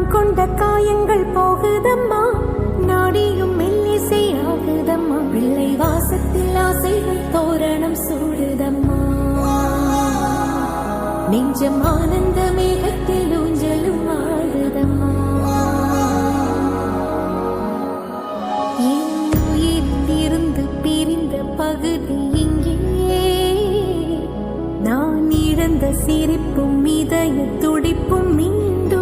நான் கொண்ட காயங்கள் போகுதம்மா, நாடியும் மெல்லிசை ஆகுதம்மா, பிள்ளை வாசத்தில் ஆசைகள் தோரணம் சூடுதம்மா, நெஞ்சம் ஆனந்த மேகத்தில் ஊஞ்சலும் ஆடுதம்மா. என் உயிரிலிருந்து பிரிந்த பகுதி இங்கே, நான் இழந்த சிரிப்பும் இதய துடிப்பும் மீண்டும்